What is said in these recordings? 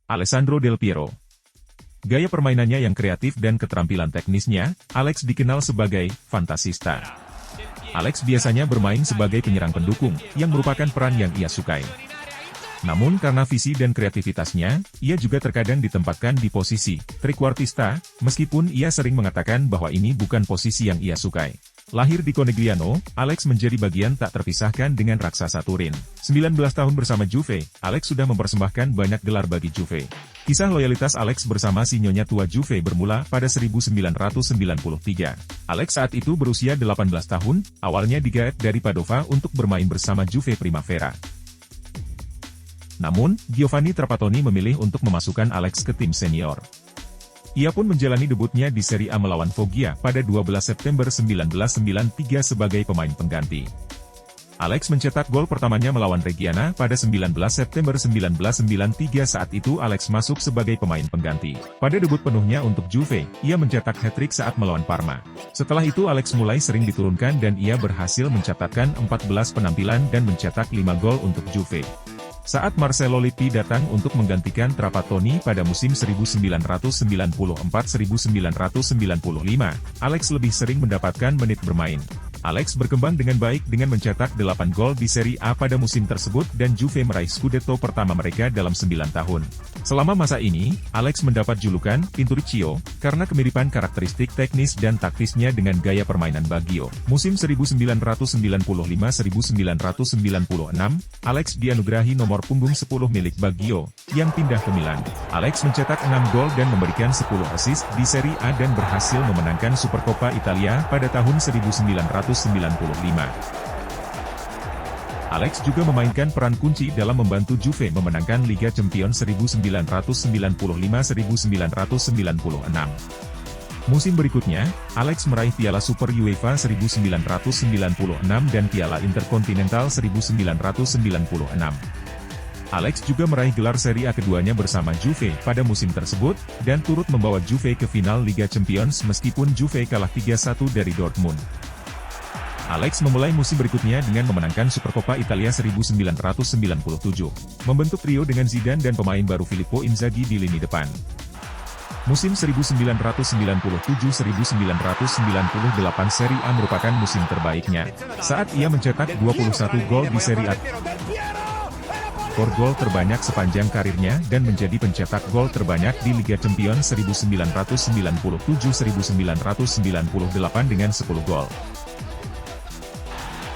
Alessandro Del Piero. Gaya permainannya yang kreatif dan keterampilan teknisnya, Alex dikenal sebagai fantasista. Alex biasanya bermain sebagai penyerang pendukung, yang merupakan peran yang ia sukai. Namun karena visi dan kreativitasnya, ia juga terkadang ditempatkan di posisi trequartista, meskipun ia sering mengatakan bahwa ini bukan posisi yang ia sukai. Lahir di Conegliano, Alex menjadi bagian tak terpisahkan dengan raksasa Turin. 19 tahun bersama Juve, Alex sudah mempersembahkan banyak gelar bagi Juve. Kisah loyalitas Alex bersama si nyonya tua Juve bermula pada 1993. Alex saat itu berusia 18 tahun, awalnya digaet dari Padova untuk bermain bersama Juve Primavera. Namun, Giovanni Trapattoni memilih untuk memasukkan Alex ke tim senior. Ia pun menjalani debutnya di Serie A melawan Foggia pada 12 September 1993 sebagai pemain pengganti. Alex mencetak gol pertamanya melawan Reggiana pada 19 September 1993. Saat itu Alex masuk sebagai pemain pengganti. Pada debut penuhnya untuk Juve, ia mencetak hat-trick saat melawan Parma. Setelah itu Alex mulai sering diturunkan dan ia berhasil mencatatkan 14 penampilan dan mencetak 5 gol untuk Juve. Saat Marcello Lippi datang untuk menggantikan Trapattoni pada musim 1994-1995, Alex lebih sering mendapatkan menit bermain. Alex berkembang dengan baik dengan mencetak 8 gol di Serie A pada musim tersebut dan Juve meraih Scudetto pertama mereka dalam 9 tahun. Selama masa ini, Alex mendapat julukan Pinturicchio karena kemiripan karakteristik teknis dan taktisnya dengan gaya permainan Baggio. Musim 1995-1996, Alex dianugerahi nomor punggung 10 milik Baggio, yang pindah ke Milan. Alex mencetak 6 gol dan memberikan 10 assist di Serie A dan berhasil memenangkan Supercoppa Italia pada tahun 1995. Alex juga memainkan peran kunci dalam membantu Juve memenangkan Liga Champions 1995-1996. Musim berikutnya, Alex meraih Piala Super UEFA 1996 dan Piala Intercontinental 1996. Alex juga meraih gelar Serie A keduanya bersama Juve pada musim tersebut, dan turut membawa Juve ke final Liga Champions meskipun Juve kalah 3-1 dari Dortmund. Alex memulai musim berikutnya dengan memenangkan Supercoppa Italia 1997, membentuk trio dengan Zidane dan pemain baru Filippo Inzaghi di lini depan. Musim 1997-1998 Serie A merupakan musim terbaiknya, saat ia mencetak 21 gol di Serie A. Gol terbanyak sepanjang karirnya dan menjadi pencetak gol terbanyak di Liga Champions 1997-1998 dengan 10 gol.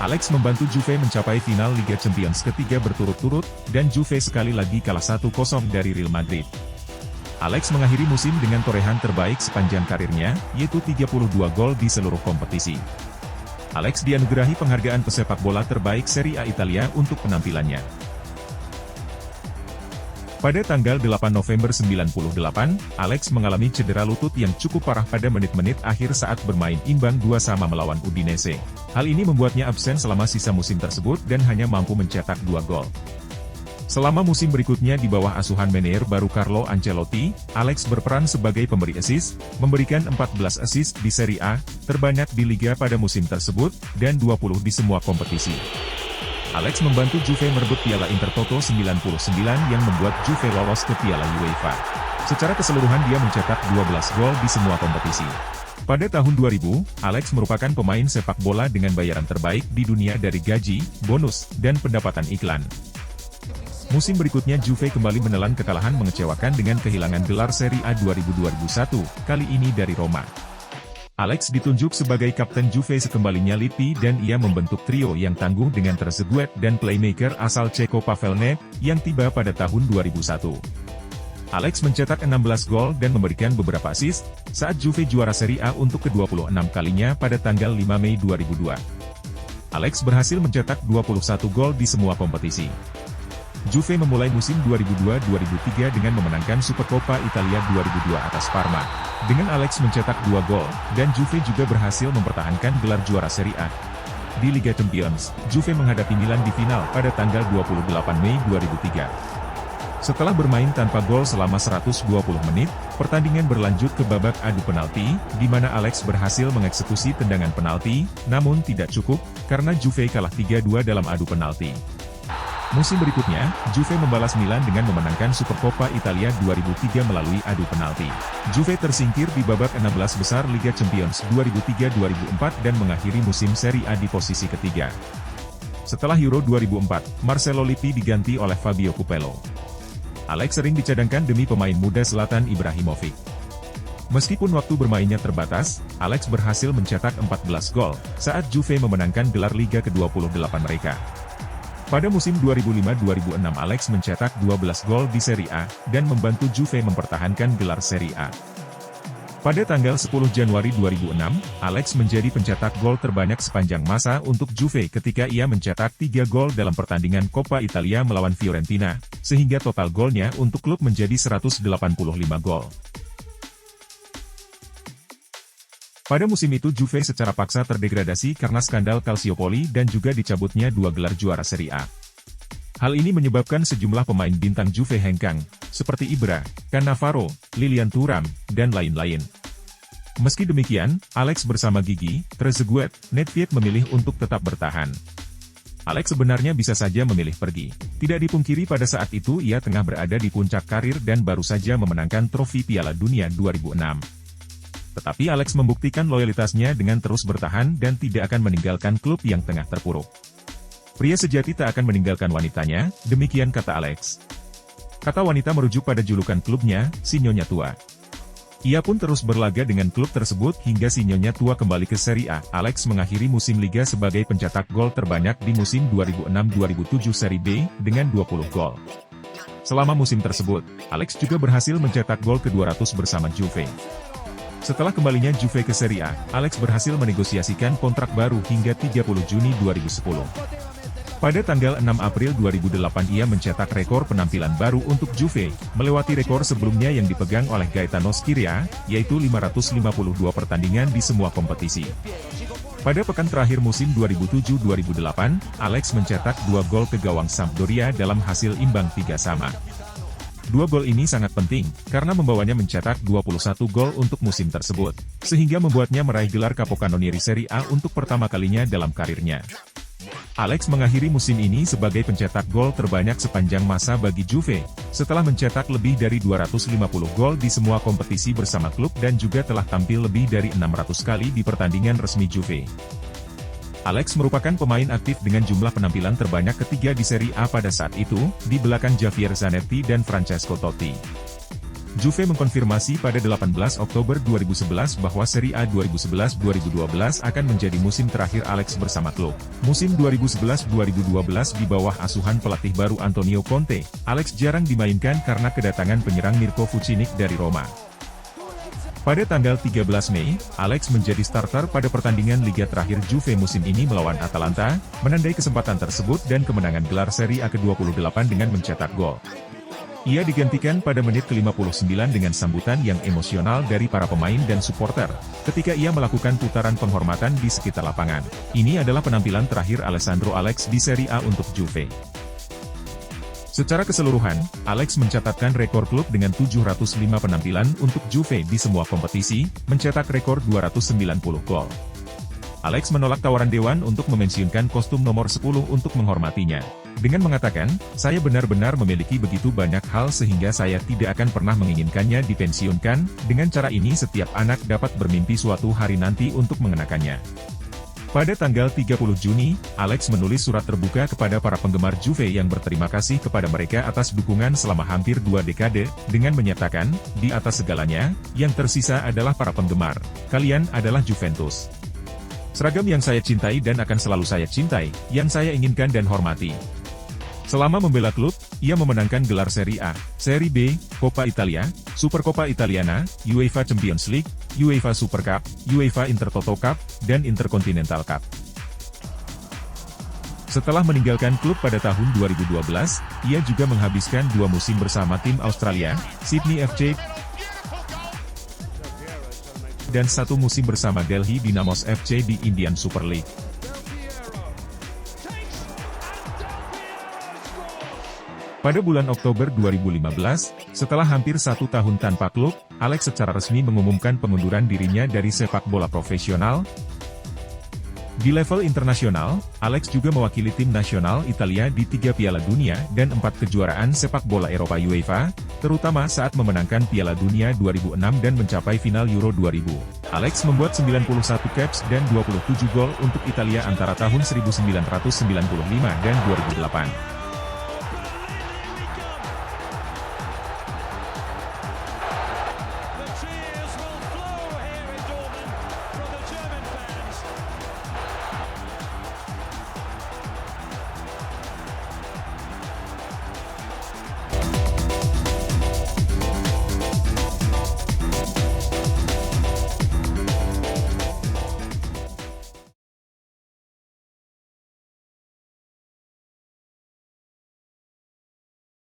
Alex membantu Juve mencapai final Liga Champions ketiga berturut-turut, dan Juve sekali lagi kalah 1-0 dari Real Madrid. Alex mengakhiri musim dengan torehan terbaik sepanjang karirnya, yaitu 32 gol di seluruh kompetisi. Alex dianugerahi penghargaan pesepak bola terbaik Serie A Italia untuk penampilannya. Pada tanggal 8 November 1998, Alex mengalami cedera lutut yang cukup parah pada menit-menit akhir saat bermain imbang 2-2 melawan Udinese. Hal ini membuatnya absen selama sisa musim tersebut dan hanya mampu mencetak 2 gol. Selama musim berikutnya di bawah asuhan manajer baru Carlo Ancelotti, Alex berperan sebagai pemberi assist, memberikan 14 assist di Serie A, terbanyak di Liga pada musim tersebut, dan 20 di semua kompetisi. Alex membantu Juve merebut Piala Intertoto 99 yang membuat Juve lolos ke Piala UEFA. Secara keseluruhan dia mencetak 12 gol di semua kompetisi. Pada tahun 2000, Alex merupakan pemain sepak bola dengan bayaran terbaik di dunia dari gaji, bonus, dan pendapatan iklan. Musim berikutnya Juve kembali menelan kekalahan mengecewakan dengan kehilangan gelar Serie A 2000-2001, kali ini dari Roma. Alex ditunjuk sebagai kapten Juve sekembalinya Lippi dan ia membentuk trio yang tangguh dengan Trezeguet dan playmaker asal Ceko Pavel Nedved, yang tiba pada tahun 2001. Alex mencetak 16 gol dan memberikan beberapa assist, saat Juve juara Serie A untuk ke-26 kalinya pada tanggal 5 Mei 2002. Alex berhasil mencetak 21 gol di semua kompetisi. Juve memulai musim 2002-2003 dengan memenangkan Supercoppa Italia 2002 atas Parma. Dengan Alex mencetak 2 gol, dan Juve juga berhasil mempertahankan gelar juara Serie A. Di Liga Champions, Juve menghadapi Milan di final pada tanggal 28 Mei 2003. Setelah bermain tanpa gol selama 120 menit, pertandingan berlanjut ke babak adu penalti, di mana Alex berhasil mengeksekusi tendangan penalti, namun tidak cukup, karena Juve kalah 3-2 dalam adu penalti. Musim berikutnya, Juve membalas Milan dengan memenangkan Supercoppa Italia 2003 melalui adu penalti. Juve tersingkir di babak 16 besar Liga Champions 2003-2004 dan mengakhiri musim Serie A di posisi ketiga. Setelah Euro 2004, Marcelo Lippi diganti oleh Fabio Capello. Alex sering dicadangkan demi pemain muda Zlatan Ibrahimovic. Meskipun waktu bermainnya terbatas, Alex berhasil mencetak 14 gol saat Juve memenangkan gelar Liga ke-28 mereka. Pada musim 2005-2006 Alex mencetak 12 gol di Serie A, dan membantu Juve mempertahankan gelar Serie A. Pada tanggal 10 Januari 2006, Alex menjadi pencetak gol terbanyak sepanjang masa untuk Juve ketika ia mencetak 3 gol dalam pertandingan Coppa Italia melawan Fiorentina, sehingga total golnya untuk klub menjadi 185 gol. Pada musim itu Juve secara paksa terdegradasi karena skandal Calciopoli dan juga dicabutnya 2 gelar juara Serie A. Hal ini menyebabkan sejumlah pemain bintang Juve hengkang, seperti Ibra, Cannavaro, Lilian Thuram, dan lain-lain. Meski demikian, Alex bersama Gigi, Trezeguet, Nedved memilih untuk tetap bertahan. Alex sebenarnya bisa saja memilih pergi. Tidak dipungkiri pada saat itu ia tengah berada di puncak karir dan baru saja memenangkan trofi Piala Dunia 2006. Tetapi Alex membuktikan loyalitasnya dengan terus bertahan dan tidak akan meninggalkan klub yang tengah terpuruk. Pria sejati tak akan meninggalkan wanitanya, demikian kata Alex. Kata wanita merujuk pada julukan klubnya, si Nyonya Tua. Ia pun terus berlaga dengan klub tersebut hingga si Nyonya Tua kembali ke Serie A. Alex mengakhiri musim Liga sebagai pencetak gol terbanyak di musim 2006-2007 Serie B, dengan 20 gol. Selama musim tersebut, Alex juga berhasil mencetak gol ke-200 bersama Juve. Setelah kembalinya Juve ke Serie A, Alex berhasil menegosiasikan kontrak baru hingga 30 Juni 2010. Pada tanggal 6 April 2008 ia mencetak rekor penampilan baru untuk Juve, melewati rekor sebelumnya yang dipegang oleh Gaetano Scirea, yaitu 552 pertandingan di semua kompetisi. Pada pekan terakhir musim 2007-2008, Alex mencetak 2 gol ke gawang Sampdoria dalam hasil imbang 3-3. 2 gol ini sangat penting, karena membawanya mencetak 21 gol untuk musim tersebut, sehingga membuatnya meraih gelar Capocannoniere Serie A untuk pertama kalinya dalam karirnya. Alex mengakhiri musim ini sebagai pencetak gol terbanyak sepanjang masa bagi Juve, setelah mencetak lebih dari 250 gol di semua kompetisi bersama klub dan juga telah tampil lebih dari 600 kali di pertandingan resmi Juve. Alex merupakan pemain aktif dengan jumlah penampilan terbanyak ketiga di Serie A pada saat itu, di belakang Javier Zanetti dan Francesco Totti. Juve mengkonfirmasi pada 18 Oktober 2011 bahwa Serie A 2011-2012 akan menjadi musim terakhir Alex bersama klub. Musim 2011-2012 di bawah asuhan pelatih baru Antonio Conte, Alex jarang dimainkan karena kedatangan penyerang Mirko Vucinic dari Roma. Pada tanggal 13 Mei, Alex menjadi starter pada pertandingan Liga terakhir Juve musim ini melawan Atalanta, menandai kesempatan tersebut dan kemenangan gelar Serie A ke-28 dengan mencetak gol. Ia digantikan pada menit ke-59 dengan sambutan yang emosional dari para pemain dan supporter, ketika ia melakukan putaran penghormatan di sekitar lapangan. Ini adalah penampilan terakhir Alessandro Alex di Serie A untuk Juve. Secara keseluruhan, Alex mencatatkan rekor klub dengan 705 penampilan untuk Juve di semua kompetisi, mencetak rekor 290 gol. Alex menolak tawaran Dewan untuk memensiunkan kostum nomor 10 untuk menghormatinya. Dengan mengatakan, saya benar-benar memiliki begitu banyak hal sehingga saya tidak akan pernah menginginkannya dipensiunkan, dengan cara ini setiap anak dapat bermimpi suatu hari nanti untuk mengenakannya. Pada tanggal 30 Juni, Alex menulis surat terbuka kepada para penggemar Juve yang berterima kasih kepada mereka atas dukungan selama hampir 2 dekade, dengan menyatakan, di atas segalanya, yang tersisa adalah para penggemar. Kalian adalah Juventus. Seragam yang saya cintai dan akan selalu saya cintai, yang saya inginkan dan hormati. Selama membela klub, ia memenangkan gelar Serie A, Serie B, Coppa Italia, Supercoppa Italiana, UEFA Champions League, UEFA Super Cup, UEFA Intertoto Cup, dan Intercontinental Cup. Setelah meninggalkan klub pada tahun 2012, ia juga menghabiskan 2 musim bersama tim Australia, Sydney FC, dan 1 musim bersama Delhi Dynamos FC di Indian Super League. Pada bulan Oktober 2015, setelah hampir 1 tahun tanpa klub, Alex secara resmi mengumumkan pengunduran dirinya dari sepak bola profesional. Di level internasional, Alex juga mewakili tim nasional Italia di 3 Piala Dunia dan 4 kejuaraan sepak bola Eropa UEFA, terutama saat memenangkan Piala Dunia 2006 dan mencapai final Euro 2000. Alex membuat 91 caps dan 27 gol untuk Italia antara tahun 1995 dan 2008.